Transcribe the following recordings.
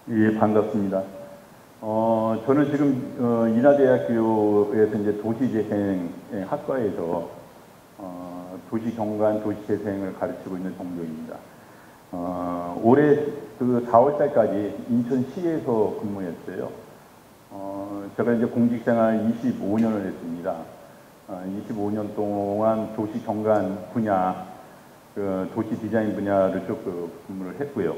예, 반갑습니다. 저는 지금 인하대학교에서 이제 도시재생 학과에서 도시경관, 도시재생을 가르치고 있는 정도입니다. 올해 그 4월달까지 인천시에서 근무했어요. 제가 이제 공직생활 25년을 했습니다. 25년 동안 도시경관 분야, 도시 디자인 분야를 쭉 근무를 했고요.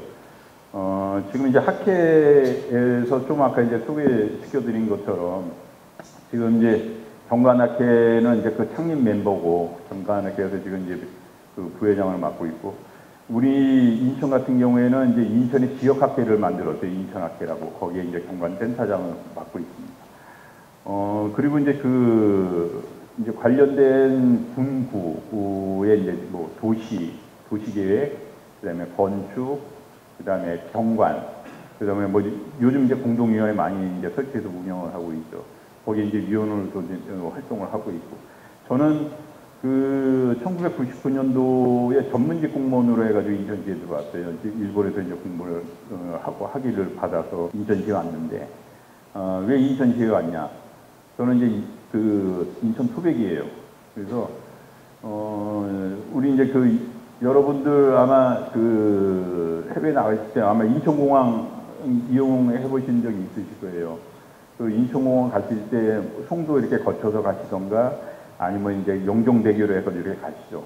지금 이제 학회에서 좀 아까 이제 소개시켜드린 것처럼 지금 이제 경관학회는 이제 그 창립 멤버고 경관학회에서 지금 이제 그 부회장을 맡고 있고, 우리 인천 같은 경우에는 이제 인천의 지역학회를 만들었어요. 인천학회라고. 거기에 이제 경관센터장을 맡고 있습니다. 그리고 이제 이제 관련된 분부의 이제 뭐 도시계획, 그다음에 건축, 그다음에 경관, 그다음에 뭐 요즘 이제 공동위원회 많이 이제 설치해서 운영을 하고 있죠. 거기에 이제 위원으로도 활동을 하고 있고, 저는 그 1999년도에 전문직 공무원으로 해가지고 인천시에 들어왔어요. 일본에서 이제 공부를 하고 학위를 받아서 인천시에 왔는데, 왜 인천시에 왔냐? 저는 이제 그 인천 토백이에요. 그래서 우리 이제 여러분들 아마 그 해외 나가실 때 아마 인천공항 이용해 보신 적이 있으실 거예요. 그 인천공항 가실 때 송도 이렇게 거쳐서 가시던가 아니면 이제 영종대교로 해서 이렇게 가시죠.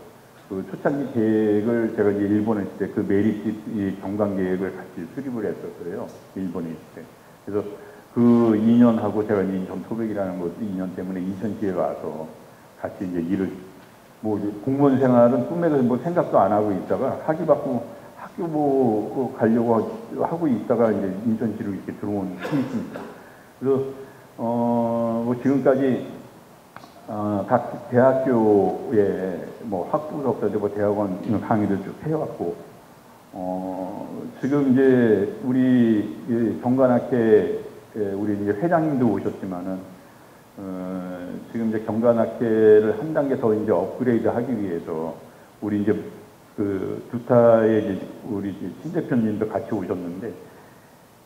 그 초창기 계획을 제가 이제 일본에 있을 때 그 메리트 경관 계획을 같이 수립을 했었어요. 일본에 있을 때. 그래서 그 2년하고 제가 이제 인천 토백이라는 곳 2년 때문에 인천시에 와서 같이 이제 일을, 뭐 공무원 생활은 꿈에서 뭐 생각도 안 하고 있다가 학위 받고 학교 뭐 가려고 하고 있다가 이제 인천시로 이렇게 들어온 케이스입니다. 그래서 뭐 지금까지 각 대학교에 뭐 학부석사제 뭐 대학원 강의를 쭉 해왔고, 지금 이제 우리 경관학회 우리 이제 회장님도 오셨지만은 지금 이제 경관학회를 한 단계 더 이제 업그레이드 하기 위해서 우리 이제 그 두타의 이제 우리 신 대표님도 같이 오셨는데,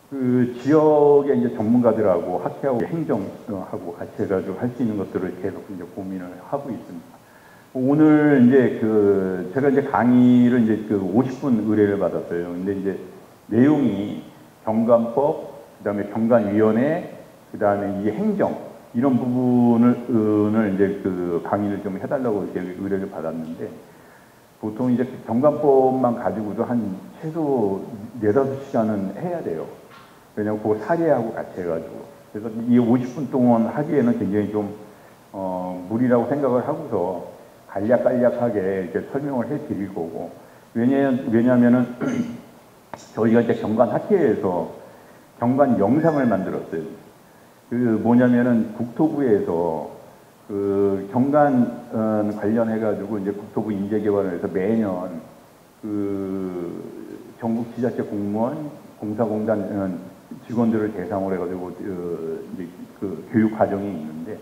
그 지역의 이제 전문가들하고 학회하고 행정하고 같이 해가지고 할 수 있는 것들을 계속 이제 고민을 하고 있습니다. 오늘 이제 제가 이제 강의를 이제 50분 의뢰를 받았어요. 근데 이제 내용이 경관법, 그다음에 경관위원회, 그다음에 이 행정 이런 부분을 이제 강의를 좀 해달라고 이렇게 의뢰를 받았는데, 보통 이제 경관법만 가지고도 한 최소 4-5시간은 해야 돼요. 왜냐면 그거 사례하고 같이 해가지고. 그래서 이 50분 동안 하기에는 굉장히 좀 무리라고 생각을 하고서 간략하게 이렇게 설명을 해드릴 거고, 왜냐하면은 저희가 이제 경관학회에서 경관 영상을 만들었어요. 뭐냐면은 국토부에서 경관 관련해가지고 이제 국토부 인재개발에서 매년 전국 지자체 공무원, 공사공단 직원들을 대상으로 해가지고 이제 교육 과정이 있는데,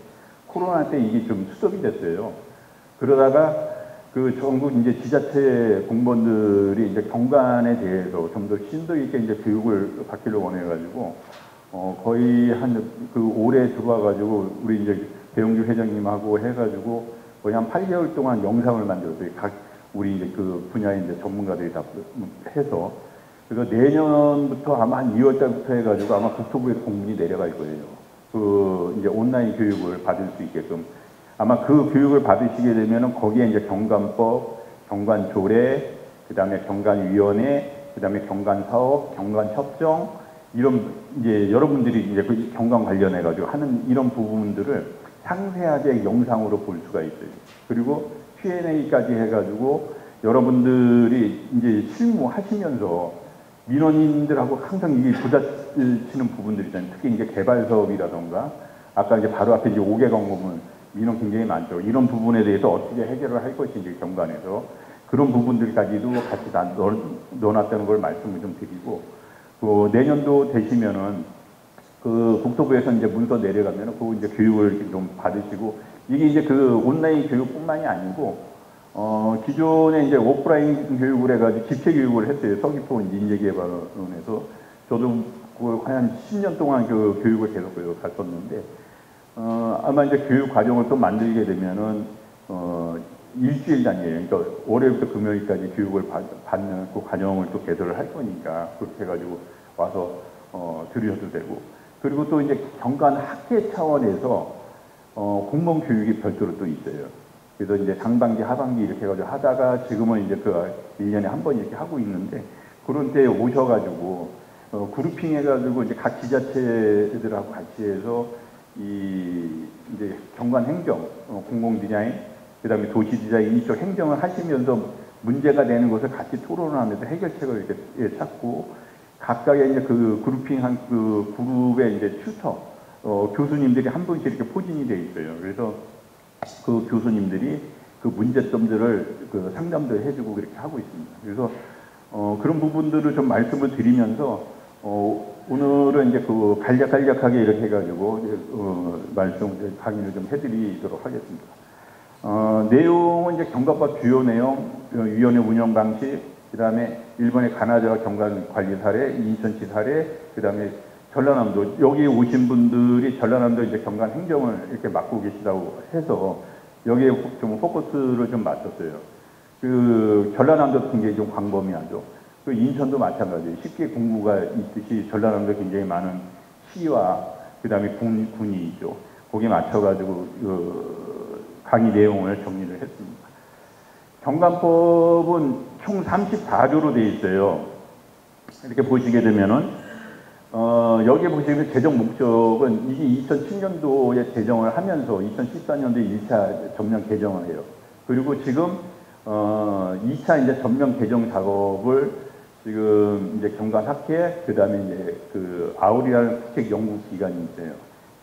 코로나 때 이게 좀 수습이 됐어요. 그러다가 전국 이제 지자체 공무원들이 이제 경관에 대해서 좀 더 심도 있게 이제 교육을 받기를 원해가지고 거의 올해 들어와가지고 우리 이제 배용주 회장님하고 해가지고 거의 한 8개월 동안 영상을 만들었어요. 우리 이제 그 분야의 이제 전문가들이 다 해서. 그래서 내년부터 아마 한 2월달부터 해가지고 아마 국토부에서 공문이 내려갈 거예요. 이제 온라인 교육을 받을 수 있게끔. 아마 그 교육을 받으시게 되면은 거기에 이제 경관법, 경관조례, 그 다음에 경관위원회, 그 다음에 경관사업, 경관협정, 이런 이제 여러분들이 이제 그 경관 관련해가지고 하는 이런 부분들을 상세하게 영상으로 볼 수가 있어요. 그리고 Q&A까지 해가지고 여러분들이 이제 실무하시면서 민원인들하고 항상 이게 부딪히는 부분들이 있잖아요. 특히 이제 개발 사업이라던가, 아까 이제 바로 앞에 이제 5개 광고문 민원 굉장히 많죠. 이런 부분에 대해서 어떻게 해결을 할 것인지 경관에서 그런 부분들까지도 같이 다 넣어놨다는 걸 말씀을 좀 드리고, 내년도 되시면은 그 국토부에서 이제 문서 내려가면은 그 이제 교육을 좀 받으시고, 이게 이제 그 온라인 교육뿐만이 아니고 기존에 이제 오프라인 교육을 해가지고 집체 교육을 했어요. 서귀포 인재개발원에서. 저도 한 10년 동안 그 교육을 계속 갔었는데, 아마 이제 교육 과정을 또 만들게 되면은 일주일 단위예요. 그러니까 월요일부터 금요일까지 교육을 받는 그 과정을 또 개설을 할 거니까 그렇게 해가지고 와서 들으셔도 되고, 그리고 또 이제 경관 학회 차원에서 공무원 교육이 별도로 또 있어요. 그래서 이제 상반기, 하반기 이렇게 해가지고 하다가 지금은 이제 그 1년에 한 번 이렇게 하고 있는데, 그런 때 오셔가지고 그룹핑 해가지고 이제 각 지자체들하고 같이 해서 이제 경관 행정, 공공 디자인, 그 다음에 도시 디자인 이쪽 행정을 하시면서 문제가 되는 것을 같이 토론하면서 해결책을 이렇게 찾고, 각각의 이제 그 그룹핑한 그 그룹의 이제 튜터, 교수님들이 한 분씩 이렇게 포진이 되어 있어요. 그래서 그 교수님들이 그 문제점들을 그 상담도 해주고 그렇게 하고 있습니다. 그래서 그런 부분들을 좀 말씀을 드리면서 오늘은 이제 그 간략하게 이렇게 해가지고 말씀 강의를 좀 해드리도록 하겠습니다. 내용은 이제 경관법 주요 내용, 위원회 운영 방식, 그 다음에 일본의 가나다와 경관 관리 사례, 인천시 사례, 그 다음에 전라남도, 여기 오신 분들이 전라남도 이제 경관 행정을 이렇게 맡고 계시다고 해서 여기에 좀 포커스를 좀 맞췄어요. 그 전라남도 같은 게 좀 광범위하죠. 그 인천도 마찬가지예요. 쉽게 공구가 있듯이 전라남도 굉장히 많은 시와 그 다음에 군이 있죠. 거기에 맞춰가지고 강의 내용을 정리를 했습니다. 경관법은 총 34조로 되어 있어요. 이렇게 보시게 되면은 여기 보시면 제정 목적은 이게 2007년도에 제정을 하면서 2014년도에 1차 전면 개정을 해요. 그리고 지금 2차 이제 전면 개정 작업을 지금 이제 경관학회, 그 다음에 이제 그 아우리라는 국책 연구 기관이 있어요.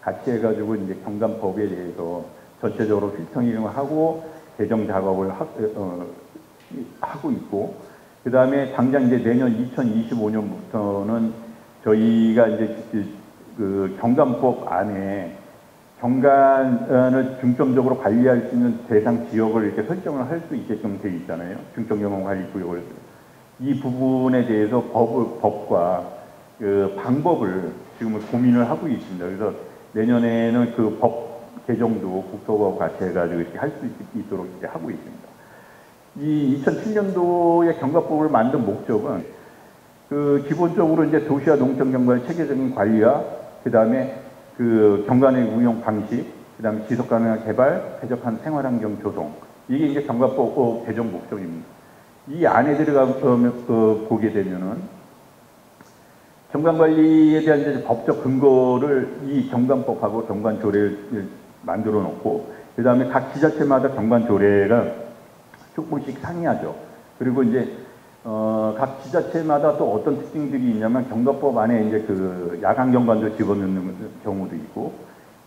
같이 해가지고 이제 경관법에 대해서 전체적으로 필터링을 하고 개정 작업을 하고 있고, 그 다음에 당장 이제 내년 2025년부터는 저희가 이제 그 경관법 안에 경관을 중점적으로 관리할 수 있는 대상 지역을 이렇게 설정을 할 수 있게끔 되어 있잖아요. 중점경영관리구역을. 이 부분에 대해서 법과 그 방법을 지금 고민을 하고 있습니다. 그래서 내년에는 그 법 개정도 국토부와 같이 해가지고 이렇게 할 수 있도록 이렇게 하고 있습니다. 이 2007년도에 경관법을 만든 목적은 그 기본적으로 이제 도시와 농촌 경관의 체계적인 관리와 그 다음에 그 경관의 운영 방식, 그 다음에 지속 가능한 개발, 쾌적한 생활환경 조성, 이게 이제 경관법 개정 목적입니다. 이 안에 들어가서 보게 되면은 경관관리에 대한 이제 법적 근거를 이 경관법하고 경관조례를 만들어 놓고, 그 다음에 각 지자체마다 경관조례가 조금씩 상이하죠. 그리고 이제 각 지자체마다 또 어떤 특징들이 있냐면 경관법 안에 이제 그 야간 경관도 집어넣는 경우도 있고,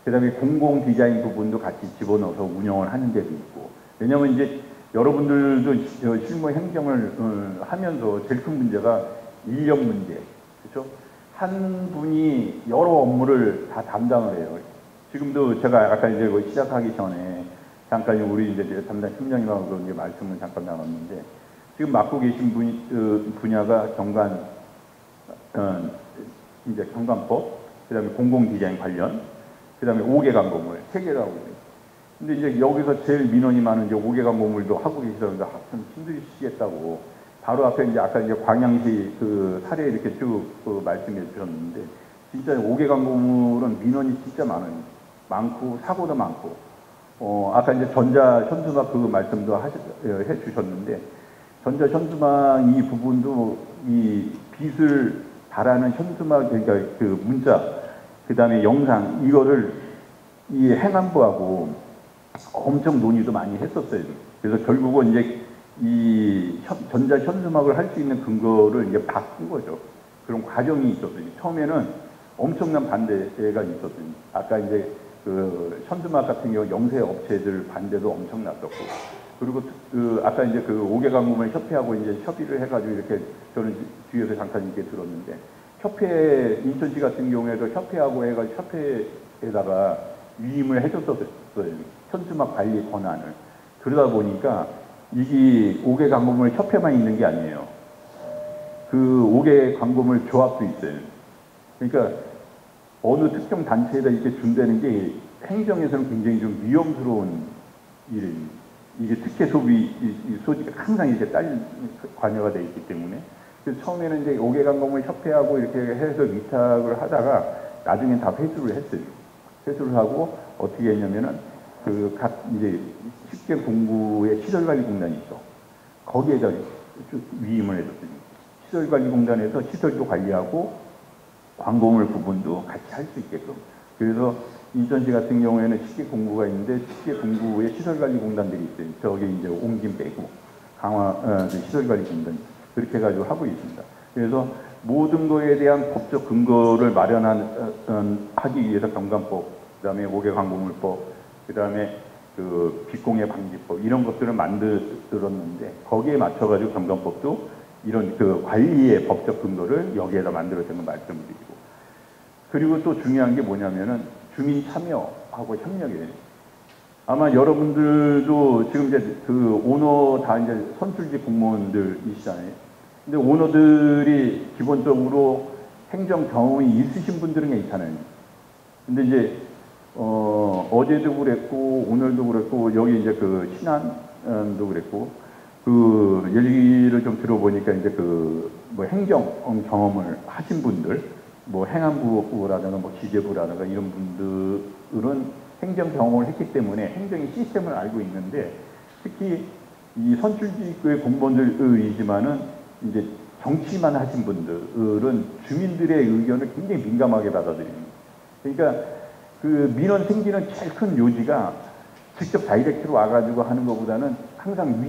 그 다음에 공공 디자인 부분도 같이 집어넣어서 운영을 하는 데도 있고. 왜냐면 이제 여러분들도 실무 행정을 하면서 제일 큰 문제가 인력 문제, 그렇죠? 한 분이 여러 업무를 다 담당을 해요. 지금도 제가 아까 이제 시작하기 전에 잠깐 우리 이제 담당 팀장님하고 이제 말씀을 잠깐 나눴는데, 지금 맡고 계신 분야가 경관, 이제 경관법, 그 다음에 공공 디자인 관련, 그 다음에 5개 강건물, 3개를 하고 있어요. 근데 이제 여기서 제일 민원이 많은 이제 5개 강건물도 하고 계시다는데 참 힘드시겠다고. 바로 앞에 이제 아까 이제 광양시 그 사례 이렇게 쭉 말씀해 주셨는데, 진짜 5개 강건물은 민원이 진짜 많고 사고도 많고, 아까 이제 전자 현수막 그 말씀도 해 주셨는데, 전자 현수막 이 부분도 이 빛을 발하는 현수막, 그러니까 그 문자, 그 다음에 영상, 이거를 이 행안부하고 엄청 논의도 많이 했었어요. 그래서 결국은 이제 이 전자 현수막을 할 수 있는 근거를 이제 바꾼 거죠. 그런 과정이 있었어요. 처음에는 엄청난 반대가 있었어요. 아까 이제 그 현수막 같은 경우 영세 업체들 반대도 엄청 났었고, 그리고 아까 이제 그 5개 강금을 협회하고 이제 협의를 해가지고 이렇게 저는 뒤에서 잠깐 이렇게 들었는데, 협회, 인천시 같은 경우에도 협회하고 해가지고 협회에다가 위임을 해줬었어요. 현수막 관리 권한을. 그러다 보니까 이게 5개 강금을 협회만 있는 게 아니에요. 그 5개 강금을 조합도 있어요. 그러니까 어느 특정 단체에다 이렇게 준다는 게 행정에서는 굉장히 좀 위험스러운 일입니다. 이게 특혜 소비 소지가 항상 이렇게 관여가 되어 있기 때문에. 그래서 처음에는 이제 5개 강금을 협회하고 이렇게 해서 위탁을 하다가 나중엔 다 회수를 했어요. 회수를 하고 어떻게 했냐면은 그 각 이제 식재 공구의 시설관리공단이 있어. 거기에다 위임을 해줬어요. 시설관리공단에서 시설도 관리하고 광고물 부분도 같이 할 수 있게끔. 그래서 인천시 같은 경우에는 식재 공구가 있는데 식재 공구의 시설관리공단들이 있어요. 저기 이제 옮김 빼고 시설관리공단 그렇게 해가지고 하고 있습니다. 그래서 모든 거에 대한 법적 근거를 하기 위해서 경관법, 그다음에 5개 광고물법, 그다음에 그 빚공예 방지법 이런 것들을 만들었는데 거기에 맞춰가지고 경관법도 이런 그 관리의 법적 근거를 여기에다 만들어진 걸 말씀드리고, 그리고 또 중요한 게 뭐냐면은 주민 참여하고 협력이에요. 아마 여러분들도 지금 이제 그 오너 다 이제 선출직 공무원들이시잖아요. 근데 오너들이 기본적으로 행정 경험이 있으신 분들은 괜찮아요. 근데 이제 어제도 그랬고 오늘도 그랬고 여기 이제 그 신안도 그랬고 그 얘기를 좀 들어보니까 이제 그 뭐 행정 경험을 하신 분들, 뭐 행안부라든가 뭐 기재부라든가 이런 분들은 행정 경험을 했기 때문에 행정의 시스템을 알고 있는데, 특히 이 선출직의 공무원들이지만은 이제 정치만 하신 분들은 주민들의 의견을 굉장히 민감하게 받아들입니다. 그러니까 그 민원 생기는 제일 큰 요지가 직접 다이렉트로 와가지고 하는 것보다는 항상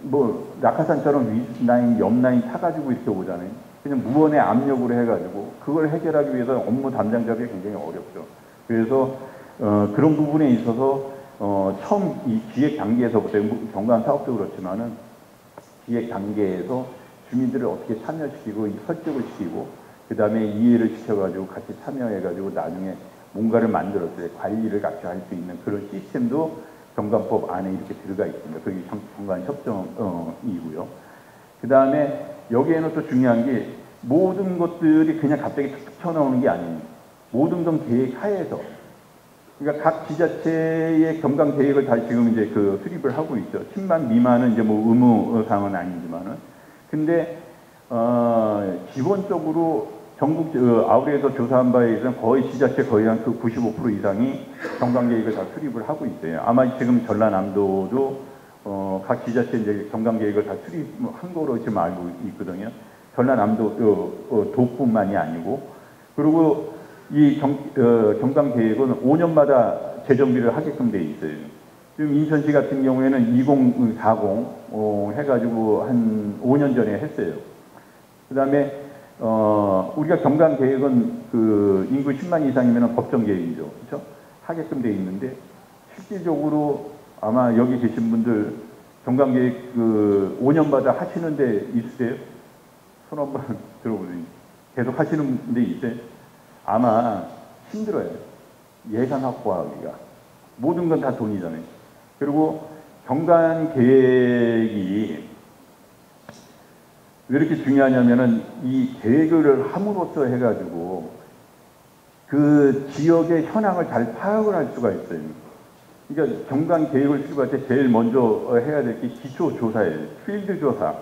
뭐 낙하산처럼 위 라인, 옆 라인 타가지고 이렇게 오잖아요. 그냥 무언의 압력으로 해가지고 그걸 해결하기 위해서 업무 담당 자리가 굉장히 어렵죠. 그래서 그런 부분에 있어서 처음 이 기획 단계에서부터 경관 사업도 그렇지만은 기획 단계에서 주민들을 어떻게 참여시키고 설득을 시키고 그 다음에 이해를 시켜가지고 같이 참여해가지고 나중에 뭔가를 만들었을 때 관리를 같이 할 수 있는 그런 시스템도 경관법 안에 이렇게 들어가 있습니다. 그게 경관협정이고요. 그 다음에 여기에는 또 중요한 게 모든 것들이 그냥 갑자기 툭툭 튀어나오는 게 아닙니다. 모든 건 계획 하에서. 그러니까 각 지자체의 경관 계획을 다 지금 이제 그 수립을 하고 있죠. 10만 미만은 이제 뭐 의무사항은 아니지만은. 근데, 기본적으로 전국 아우리에서 조사한 바에 의해서는 거의 지자체 거의 한 그 95% 이상이 경관계획을 다 수립을 하고 있어요. 아마 지금 전라남도도 각 지자체 이제 경관계획을 다 수립한 거로 지금 알고 있거든요. 전라남도 도뿐만이 아니고, 그리고 이 경관계획은 5년마다 재정비를 하게끔 돼 있어요. 지금 인천시 같은 경우에는 2040 해가지고 한 5년 전에 했어요. 그 다음에 우리가 경관 계획은 그 인구 10만 이상이면 법정 계획이죠. 그렇죠? 하게끔 돼 있는데 실질적으로 아마 여기 계신 분들 경관 계획 그 5년마다 하시는 데 있으세요? 손 한번 들어보세요. 계속 하시는 데 있어요? 아마 힘들어요. 예산 확보하기가. 모든 건 다 돈이잖아요. 그리고 경관 계획이 왜 이렇게 중요하냐면은 이 계획을 함으로써 해가지고 그 지역의 현황을 잘 파악을 할 수가 있어요. 그러니까 경관 계획을 수립할 때 제일 먼저 해야 될 게 기초조사예요. 필드조사.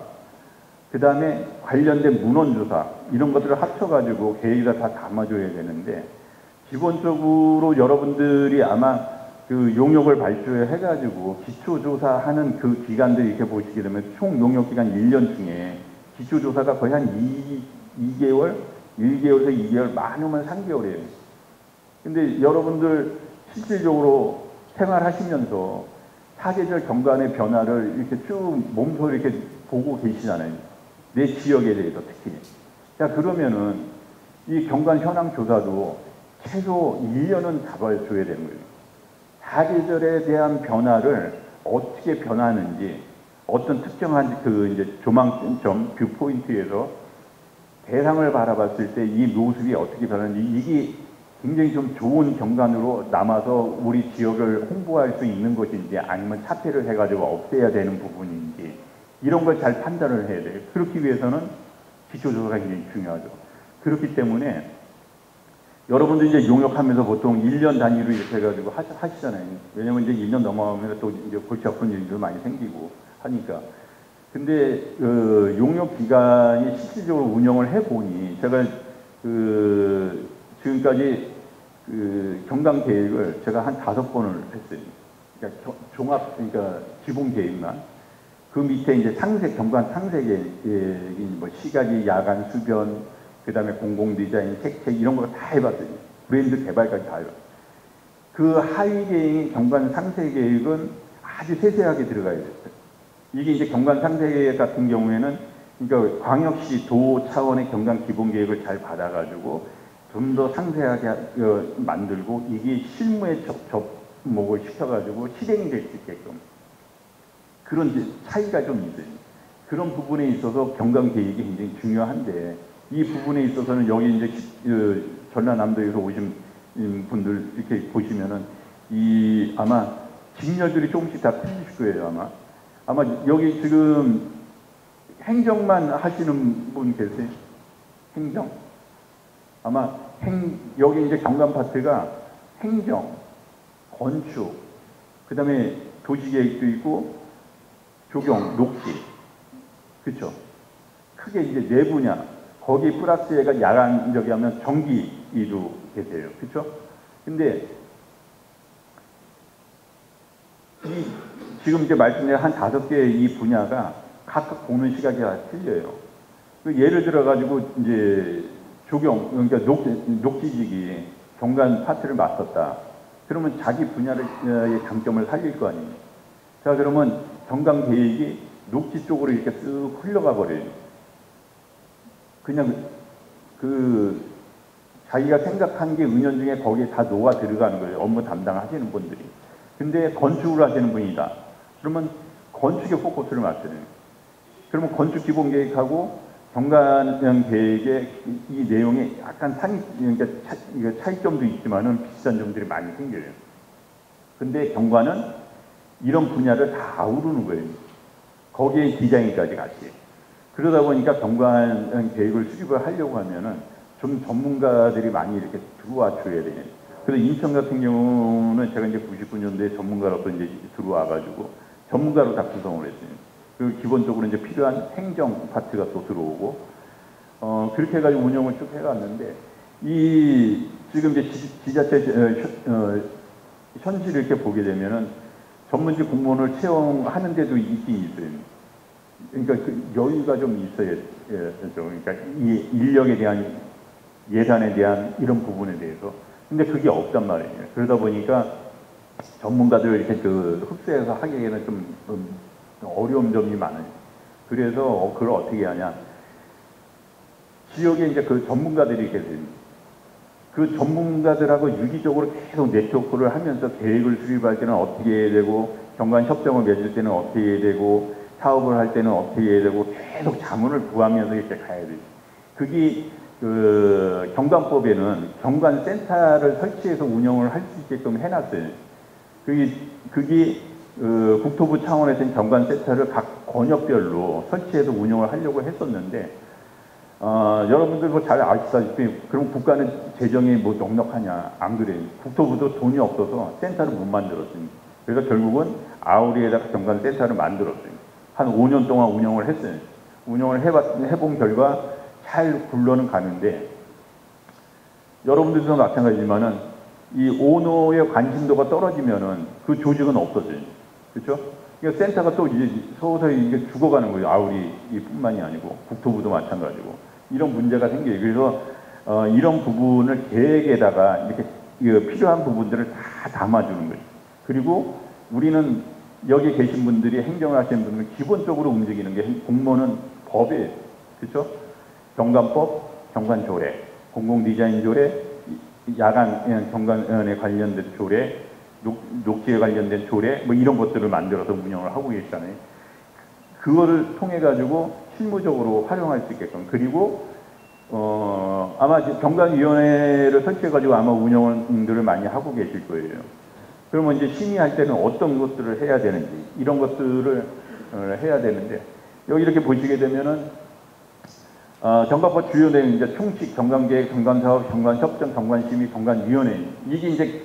그 다음에 관련된 문헌조사. 이런 것들을 합쳐가지고 계획에다 다 담아줘야 되는데, 기본적으로 여러분들이 아마 그 용역을 발표해가지고 기초조사하는 그 기간들 이렇게 보시게 되면 총 용역기간 1년 중에 기초조사가 거의 한 2개월, 1개월에서 2개월, 많으면 3개월이에요. 근데 여러분들 실질적으로 생활하시면서 사계절 경관의 변화를 이렇게 쭉 몸소 이렇게 보고 계시잖아요. 내 지역에 대해서 특히. 자, 그러면은 이 경관 현황 조사도 최소 1년은 잡아줘야 되는 거예요. 사계절에 대한 변화를 어떻게 변하는지 어떤 특정한 그 이제 조망점 뷰 포인트에서 대상을 바라봤을 때 이 모습이 어떻게 변하는지 이게 굉장히 좀 좋은 경관으로 남아서 우리 지역을 홍보할 수 있는 것인지 아니면 차폐를 해가지고 없애야 되는 부분인지 이런 걸 잘 판단을 해야 돼요. 그렇기 위해서는 기초조사가 굉장히 중요하죠. 그렇기 때문에 여러분들 이제 용역하면서 보통 1년 단위로 이렇게 해가지고 하시잖아요. 왜냐면 이제 1년 넘어가면 또 이제 골치 아픈 일도 많이 생기고 하니까. 근데 용역 기간이 실질적으로 운영을 해보니 제가 지금까지 경강 계획을 제가 한 5번을 했어요. 그러니까 종합, 그러니까 기본 계획만. 그 밑에 이제 경관 상세 계획이 뭐 시가지, 야간, 수변, 그 다음에 공공 디자인, 책책 이런 거 다 해봤어요. 브랜드 개발까지 다 해봤어요. 그 하위 계획인 경관 상세 계획은 아주 세세하게 들어가야 됐어요. 이게 이제 경관 상세 계획 같은 경우에는 그러니까 광역시 도 차원의 경관 기본 계획을 잘 받아가지고 좀 더 상세하게 만들고 이게 실무에 접목을 시켜가지고 실행이 될 수 있게끔 그런 차이가 좀 있어요. 그런 부분에 있어서 경관 계획이 굉장히 중요한데 이 부분에 있어서는 여기 이제 전라남도에서 오신 분들 이렇게 보시면은 아마 직렬들이 조금씩 다 틀리실 거예요. 아마 여기 지금 행정만 하시는 분 계세요? 행정? 아마 여기 이제 경관 파트가 행정, 건축, 그 다음에 도시계획도 있고 조경, 녹지, 그렇죠? 크게 이제 네 분야. 거기 플러스 얘가 야간적이 하면 전기도 계세요, 그렇죠? 근데 지금 이제 말씀드린 한 5개의 이 분야가 각각 보는 시각이 다 틀려요. 예를 들어 가지고 이제 조경, 그러니까 녹지직이 경관 파트를 맡았다. 그러면 자기 분야의 장점을 살릴 거 아니에요. 자, 그러면 경관 계획이 녹지 쪽으로 이렇게 쓱 흘러가 버려요. 그냥 자기가 생각한 게 은연중에 거기에 다 녹아 들어가는 거예요. 업무 담당하시는 분들이. 근데 건축을 하시는 분이다. 그러면 건축에 포커스를 맞춰요. 그러면 건축 기본 계획하고 경관 계획의 이 내용에 약간 그러니까 차이점도 있지만은 비슷한 점들이 많이 생겨요. 근데 경관은 이런 분야를 다 아우르는 거예요. 거기에 디자인까지 같이. 그러다 보니까 경관 계획을 수립을 하려고 하면은 좀 전문가들이 많이 이렇게 들어와 줘야 돼요. 그래서 인천 같은 경우는 제가 이제 99년도에 전문가로서 이제 들어와가지고 전문가로 다 구성을 했어요. 그리고 기본적으로 이제 필요한 행정 파트가 또 들어오고, 그렇게 해가지고 운영을 쭉 해갔는데, 지금 이제 지자체, 현실을 이렇게 보게 되면은 전문직 공무원을 채용하는 데도 있긴 있어요. 그러니까 그 여유가 좀 있어야, 그러니까 이 인력에 대한 예산에 대한 이런 부분에 대해서. 근데 그게 없단 말이에요. 그러다 보니까 전문가들 이렇게 흡수해서 하기에는 좀 어려운 점이 많아요. 그래서 그걸 어떻게 하냐. 지역에 이제 그 전문가들이 계세요. 그 전문가들하고 유기적으로 계속 네트워크를 하면서 계획을 수립할 때는 어떻게 해야 되고, 경관 협정을 맺을 때는 어떻게 해야 되고, 사업을 할 때는 어떻게 해야 되고, 계속 자문을 구하면서 이렇게 가야 돼요. 그게 경관법에는 경관센터를 설치해서 운영을 할 수 있게끔 해놨어요. 그게 국토부 차원에서는 경관센터를 각 권역별로 설치해서 운영을 하려고 했었는데, 여러분들 뭐 잘 아시다시피 그럼 국가는 재정이 뭐 넉넉하냐? 안 그래요. 국토부도 돈이 없어서 센터를 못 만들었습니다. 그래서 결국은 아우리에다가 경관센터를 만들었어요. 한 5년 동안 운영을 했어요. 운영을 해본 결과 잘 굴러는 가는데, 여러분들도 마찬가지지만은 이 오너의 관심도가 떨어지면은 그 조직은 없어져요. 그렇죠? 그러니까 센터가 또 이제 서서히 이게 죽어가는 거예요. 아우리뿐만이 아니고 국토부도 마찬가지고 이런 문제가 생겨요. 그래서 이런 부분을 계획에다가 이렇게 필요한 부분들을 다 담아주는 거예요. 그리고 우리는 여기 계신 분들이 행정을 하시는 분들은 기본적으로 움직이는 게 공무원은 법이에요. 그렇죠? 경관법, 경관조례, 공공디자인조례, 야간 경관에 관련된 조례, 녹지에 관련된 조례 뭐 이런 것들을 만들어서 운영을 하고 계시잖아요. 그거를 통해 가지고 실무적으로 활용할 수 있게끔, 그리고 아마 경관위원회를 설치해 가지고 아마 운영들을 많이 하고 계실 거예요. 그러면 이제 심의할 때는 어떤 것들을 해야 되는지 이런 것들을 해야 되는데, 여기 이렇게 보시게 되면은 경관법 주요 내용 이제 총칙, 경관계획, 경관사업, 경관협정, 경관심의, 경관위원회, 이게 이제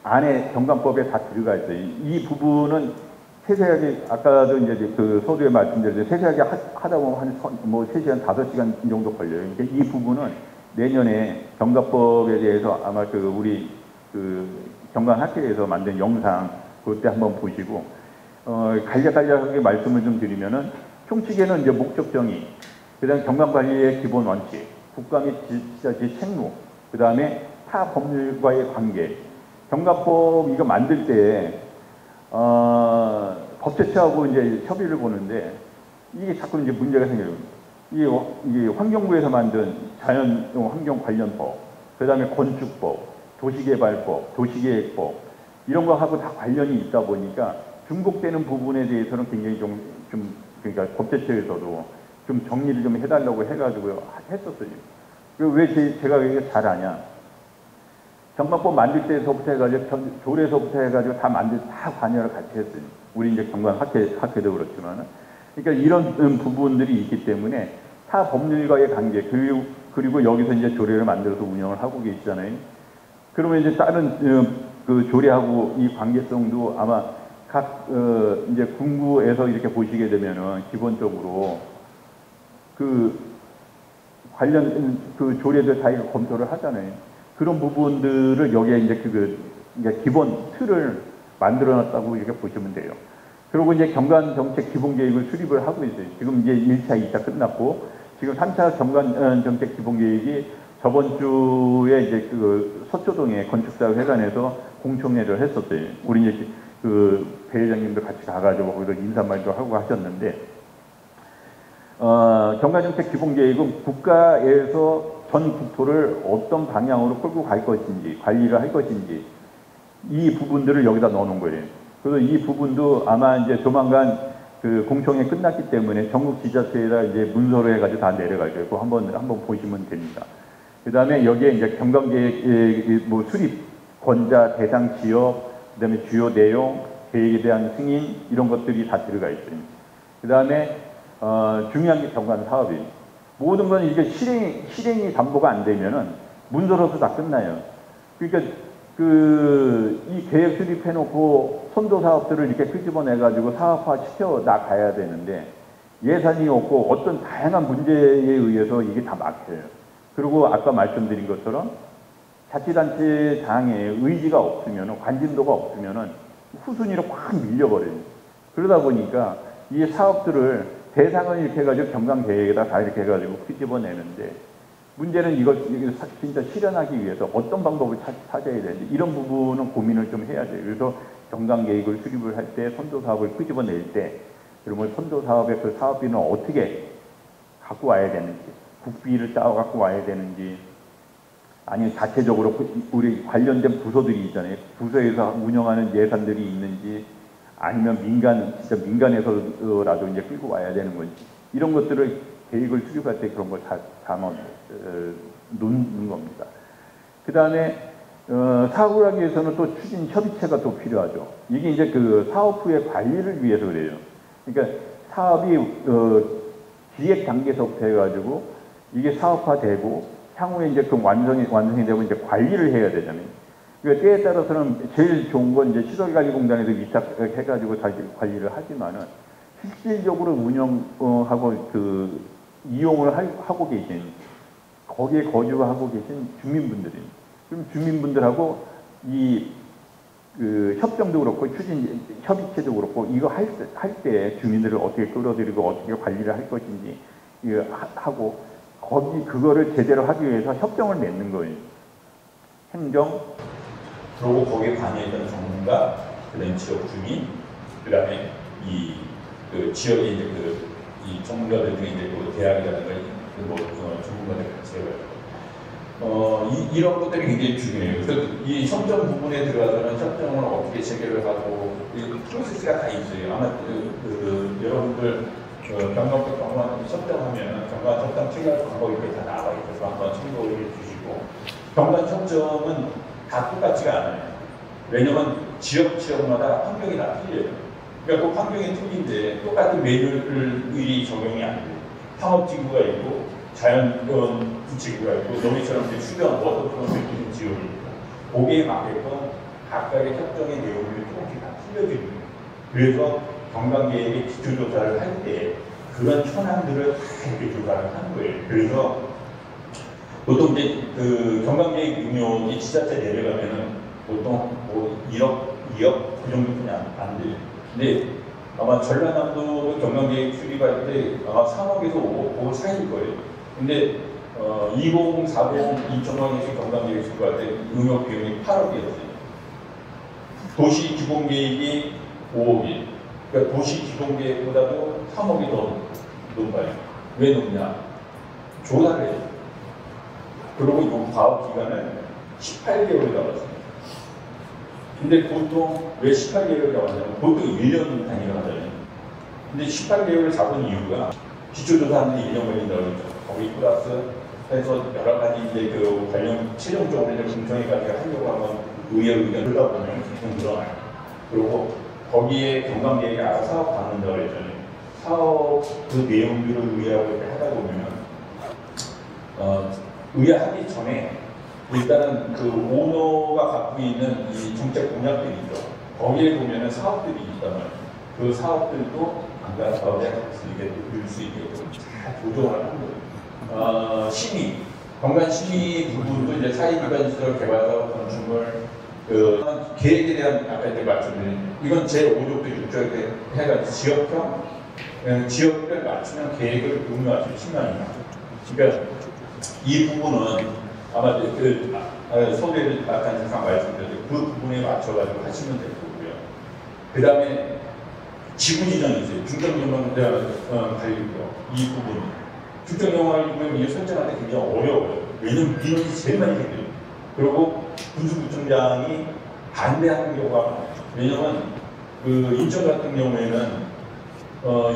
안에 경관법에 다 들어가 있어요. 이 부분은 세세하게, 아까도 이제 그 서두에 말씀드렸는데 세세하게 하다 보면 한 3시간, 5시간 정도 걸려요. 그러니까 이 부분은 내년에 경관법에 대해서 아마 우리 경관학회에서 만든 영상 그때 한번 보시고, 간략하게 말씀을 좀 드리면은, 총칙에는 이제 목적 정의, 그 다음에 경관관리의 기본 원칙, 국가 및 지자체 책무, 그 다음에 타 법률과의 관계. 경관법 이거 만들 때 법제처하고 이제 협의를 보는데, 이게 자꾸 이제 문제가 생겨요. 이게 환경부에서 만든 자연환경 관련법, 그 다음에 건축법, 도시개발법, 도시계획법, 이런 거 하고 다 관련이 있다 보니까 중복되는 부분에 대해서는 굉장히 그러니까 법제처에서도 좀 정리를 좀 해달라고 해가지고 했었어요. 왜 제가 이게 잘 아냐? 경관법 만들 때서부터 해가지고, 조례서부터 해가지고 다 관여를 같이 했어요. 우리 이제 경관학회도 그렇지만은. 그러니까 이런 부분들이 있기 때문에 타 법률과의 관계, 그리고 여기서 이제 조례를 만들어서 운영을 하고 계시잖아요. 그러면 이제 다른 그 조례하고 이 관계성도 아마 각 이제 군구에서 이렇게 보시게 되면은 기본적으로 그 관련 그 조례들 자기가 검토를 하잖아요. 그런 부분들을 여기에 이제 이제 기본 틀을 만들어놨다고 이렇게 보시면 돼요. 그리고 이제 경관정책 기본계획을 수립을 하고 있어요. 지금 이제 1차, 2차 끝났고, 지금 3차 경관정책 기본계획이 저번 주에 이제 서초동의 건축사회관에서 공청회를 했었어요. 우리 이제 배 회장님도 같이 가가지고 거기서 인사말도 하고 하셨는데, 경관정책 기본계획은 국가에서 전 국토를 어떤 방향으로 끌고 갈 것인지, 관리를 할 것인지, 이 부분들을 여기다 넣어놓은 거예요. 그래서 이 부분도 아마 이제 조만간 공청회 끝났기 때문에 전국 지자체에다 이제 문서로 해가지고 다 내려갈 거예요. 한번 보시면 됩니다. 그 다음에 여기에 이제 경관계획 수립, 권자, 대상 지역, 그 다음에 주요 내용, 계획에 대한 승인, 이런 것들이 다 들어가 있어요. 그 다음에 중요한 게 경관 사업이에요. 모든 건 이게 실행이 담보가 안 되면은 문서로서 다 끝나요. 그러니까 이 계획 수립해놓고 선도 사업들을 이렇게 끄집어내가지고 사업화 시켜 나가야 되는데, 예산이 없고 어떤 다양한 문제에 의해서 이게 다 막혀요. 그리고 아까 말씀드린 것처럼 자치단체 장에 의지가 없으면, 관심도가 없으면 후순위로 확 밀려버려요. 그러다 보니까 이 사업들을 대상을 이렇게 해가지고 경관계획에다 다 이렇게 해가지고 끄집어내는데, 문제는 이걸 진짜 실현하기 위해서 어떤 방법을 찾아야 되는지, 이런 부분은 고민을 좀 해야 돼요. 그래서 경관계획을 수립을 할 때, 선도사업을 끄집어낼 때, 그러면 선도사업의 그 사업비는 어떻게 갖고 와야 되는지, 국비를 짜와 갖고 와야 되는지, 아니면 자체적으로 우리 관련된 부서들이 있잖아요. 부서에서 운영하는 예산들이 있는지, 아니면 진짜 민간에서라도 이제 끌고 와야 되는 건지, 이런 것들을 계획을 수립할 때 그런 걸 다 담아 놓는 겁니다. 그 다음에 사업을 하기 위해서는 또 추진 협의체가 또 필요하죠. 이게 이제 사업 후의 관리를 위해서 그래요. 그러니까 사업이 기획 단계서부터 해가지고 이게 사업화되고 향후에 이제 완성이 되고 이제 관리를 해야 되잖아요. 그러니까 때에 따라서는 제일 좋은 건 이제 시설관리공단에서 위탁해가지고 다 관리를 하지만은, 실질적으로 운영하고 이용을 하고 계신, 거기에 거주하고 계신 주민분들이, 그럼 주민분들하고 협정도 그렇고 협의체도 그렇고, 이거 할 때 주민들을 어떻게 끌어들이고 어떻게 관리를 할 것인지 하고, 그거를 제대로 하기 위해서 협정을 맺는 거예요. 행정, 그리고 거기에 관여했던 전문가, 그다음에 지역 주민, 그다음에 지역에 이제 이 전문가들 중에 이제 대학이라든가 전문가들 같이 해가지고 이런 것들이 굉장히 중요해요. 그래서 이 협정 부분에 들어가서는 협정을 어떻게 체결을 하고 이 프로세스가 다 있어요. 아마 여러분들 경감법 경관 협정하면 경관 협정 체결 방법이 이렇게 다 나와 있어서 한번 참고해 주시고 경관 협정은 다 똑같지가 않아요. 왜냐면 지역마다 환경이 다 틀려요. 그러니까 그 환경이 틀린데 똑같은 매뉴얼이 적용이 안 돼요. 상업지구가 있고 자연권 지구가 있고 너희처럼 수변 워터프론트 있는 지역이 있고 거기에 맞게끔 각각의 협정의 내용들이 조금씩 다 틀려지는 거예요. 그래서 관광계획의 기초조사를 할 때 그런 현황들을 다 이렇게 조사를 하는 거예요. 그래서 보통 이제 그 관광계획 운용이 지자체 내려가면은 보통 뭐 1억, 2억 그 정도뿐이 안 돼요. 근데 아마 전라남도 관광계획 수립할 때 아마 3억에서 5억 그 사이일 거예요. 근데 2040 인천광역시 관광계획 수립할 때 응용 비용이 8억이었어요. 도시 기본계획이 5억이. 그러니까 도시 기본계획보다도 3억이 더 높아요. 왜 높냐? 조사를 해요. 그리고 이 과업 기간은 18개월이 나왔습니다. 근데 보통 왜 18개월이 나왔냐면 보통 1년 단위로 하잖아요. 근데 18개월을 잡은 이유가 기초조사하는데 1년 걸린다고 그랬죠. 거기 플러스 해서 여러 가지 이제 그 관련 최종적으로 이제 공청회까지 하려고 하면 의회 의견 그러다 보면 계속 늘어나요. 그리고 거기에 경감계획이 알아서 사업 받는다고 그랬잖아요. 사업 그 내용들을 의회하고 이렇게 하다 보면 의회하기 전에 일단은 그 오너가 갖고 있는 이 정책 공약들이 있죠. 거기에 보면은 사업들이 있다면 그 사업들도 관광 사업에 이렇게 넣을 수 있게끔 잘 조정을 하는 거예요. 심의, 관광 심의 부분도 이제 사회기반시설 개발사업 건축물 그 계획에 대한 아까 이제 말씀드린 이건 제 5조도 6조에 해가지고 지역별 맞추면 계획을 운영할 수 10만입니다. 그러니까 이 부분은 아마 그 소개를 약간 잠깐 말씀드렸는데 그 부분에 맞춰가지고 하시면 될 거고요. 그 다음에 지구 지정이 있어요. 중점영향 관리고요. 이 부분 중점영향 이게 설정할 때 굉장히 어려워요. 왜냐면 민원이 제일 많이 생겨요. 그리고 군수구청장이 반대하는 경우가 많아요. 왜냐면 그 인천 같은 경우에는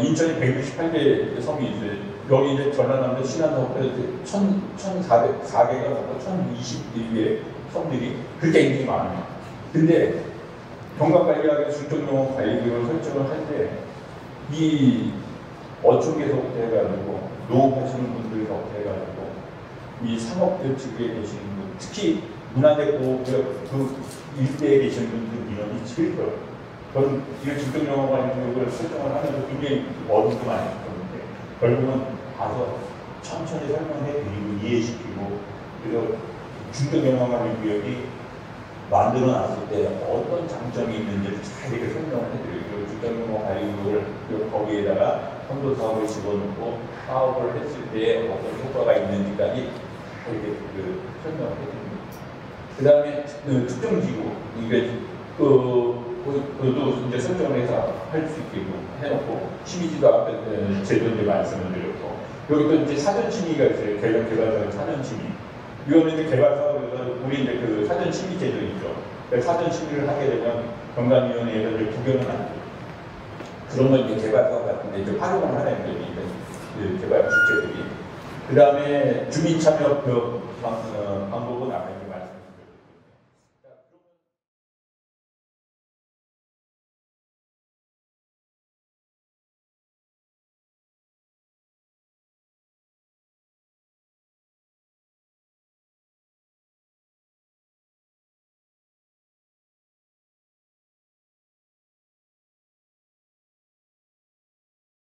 인천이 168개 섬이 있어요. 여기 이제 전라남도 신안도 1,404개가 넘고 1,021개 섬들이 그렇게 굉장히 많아요. 근데 경관관리학의 중점용어 관리비를 설정을 할 때 이 어촌계서부터 해가지고 농업하시는 분들부터 해가지고 이 상업들 측에 계시는 분, 특히 문화대고 그 일대에 계시는 분들 민원이 제일 커요. 저는 이 중점용어 관리비를 설정을 하면서 굉장히 어려움도 많이 있었는데 결국은 가서 천천히 설명해 드리고 이해시키고 그리고 중점영향관리구역이 만들어 놨을 때 어떤 장점이 있는지를 잘 이렇게 설명을 해드리고 중점영향관리구역을 거기에다가 선도 사업을 집어넣고 사업을 했을 때 어떤 효과가 있는지까지 다 이렇게 설명을 해드립니다. 그 다음에 특정지구 이게 그것도 이제 설정을 해서 할 수 있게 해놓고 심의지도 앞에 제도 이제 말씀을 드렸고 여기 또 이제 사전 심의가 있어요. 개발사의 사전 심의. 이거는 이제 개발사업에서 우리 이제 그 사전 심의 제도 있죠. 사전 심의를 하게 되면 경감위원회에서 이제 구경은 안 돼요. 그런 건 이제 개발사업 같은데 이제 활용을 하는 거죠. 그 개발 주체들이. 그 다음에 주민참여 방법은 아까